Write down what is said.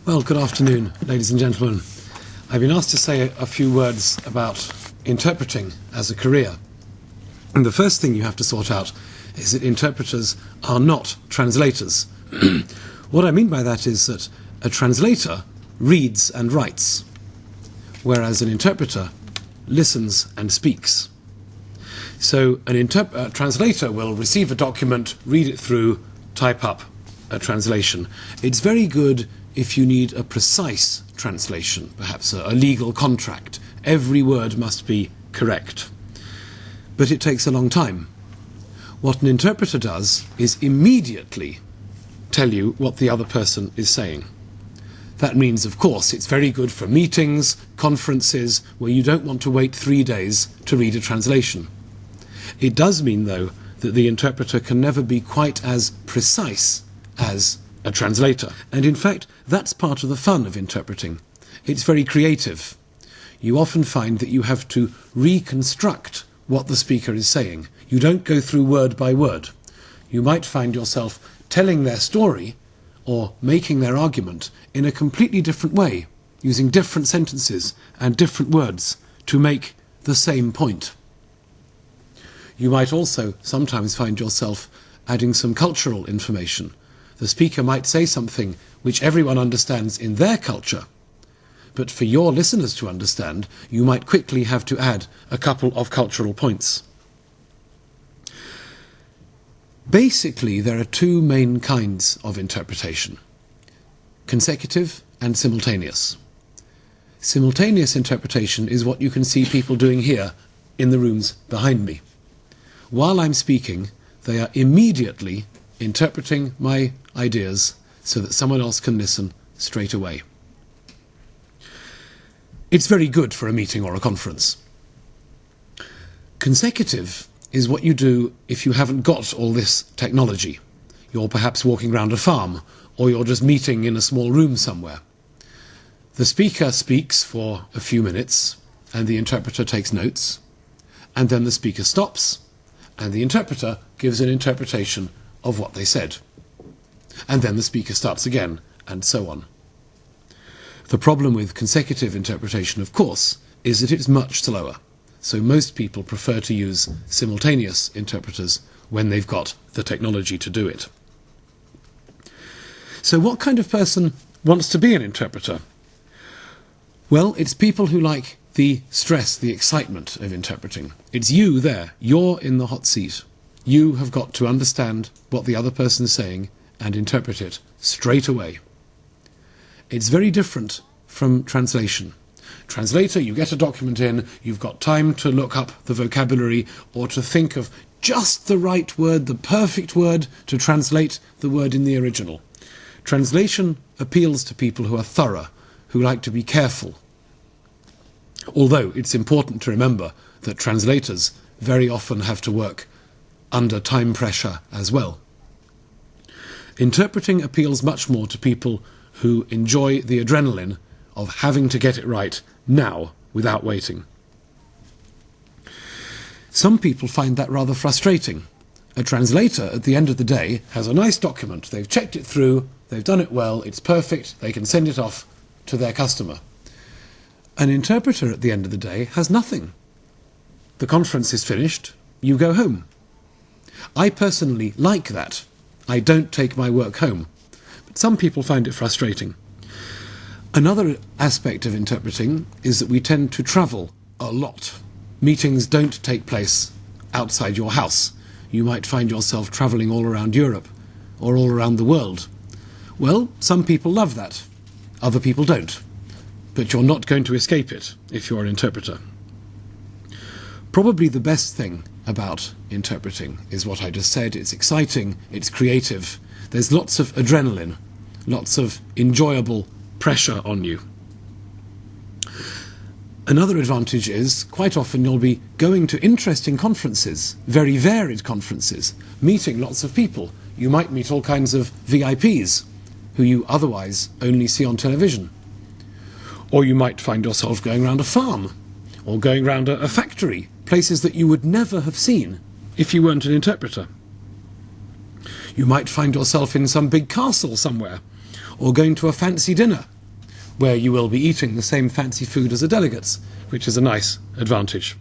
Well, good afternoon, ladies and gentlemen. I've been asked to say a few words about interpreting as a career. And the first thing you have to sort out is that interpreters are not translators. What I mean by that is that a translator reads and writes, whereas an interpreter listens and speaks. So a translator will receive a document, read it through, type up a translation. It's very good if you need a precise translation, perhaps a legal contract. Every word must be correct. But it takes a long time. What an interpreter does is immediately tell you what the other person is saying. That means, of course, it's very good for meetings, conferences, where you don't want to wait 3 days to read a translation. It does mean, though, that the interpreter can never be quite as precise as a translator. And in fact, that's part of the fun of interpreting. It's very creative. You often find that you have to reconstruct what the speaker is saying. You don't go through word by word. You might find yourself telling their story or making their argument in a completely different way, using different sentences and different words to make the same point. You might also sometimes find yourself adding some cultural information. The speaker might say something which everyone understands in their culture, but for your listeners to understand, you might quickly have to add a couple of cultural points. Basically, there are two main kinds of interpretation: consecutive and simultaneous. Simultaneous interpretation is what you can see people doing here in the rooms behind me. While I'm speaking, they are immediately interpreting my ideas so that someone else can listen straight away. It's very good for a meeting or a conference. Consecutive is what you do if you haven't got all this technology. You're perhaps walking around a farm, or you're just meeting in a small room somewhere. The speaker speaks for a few minutes, and the interpreter takes notes, and then the speaker stops, and the interpreter gives an interpretation of what they said. And then the speaker starts again, and so on. The problem with consecutive interpretation, of course, is that it's much slower. So most people prefer to use simultaneous interpreters when they've got the technology to do it. So what kind of person wants to be an interpreter? Well, it's people who like the stress, the excitement of interpreting. It's you there. You're in the hot seat. You have got to understand what the other person is saying and interpret it straight away. It's very different from translation. Translator, you get a document in, you've got time to look up the vocabulary or to think of just the right word, the perfect word to translate the word in the original. Translation appeals to people who are thorough, who like to be careful. Although it's important to remember that translators very often have to work under time pressure as well. Interpreting appeals much more to people who enjoy the adrenaline of having to get it right now without waiting. Some people find that rather frustrating. A translator, at the end of the day, has a nice document. They've checked it through, they've done it well, it's perfect, they can send it off to their customer. An interpreter, at the end of the day, has nothing. The conference is finished, you go home. I personally like that. I don't take my work home. But some people find it frustrating. Another aspect of interpreting is that we tend to travel a lot. Meetings don't take place outside your house. You might find yourself travelling all around Europe or all around the world. Well, some people love that. Other people don't. But you're not going to escape it if you're an interpreter. Probably the best thing about interpreting is what I just said. It's exciting, it's creative. There's lots of adrenaline, lots of enjoyable pressure on you. Another advantage is quite often you'll be going to interesting conferences, very varied conferences, meeting lots of people. You might meet all kinds of VIPs who you otherwise only see on television. Or you might find yourself going around a farm or going around a factory, places that you would never have seen if you weren't an interpreter. You might find yourself in some big castle somewhere, or going to a fancy dinner where you will be eating the same fancy food as the delegates, which is a nice advantage.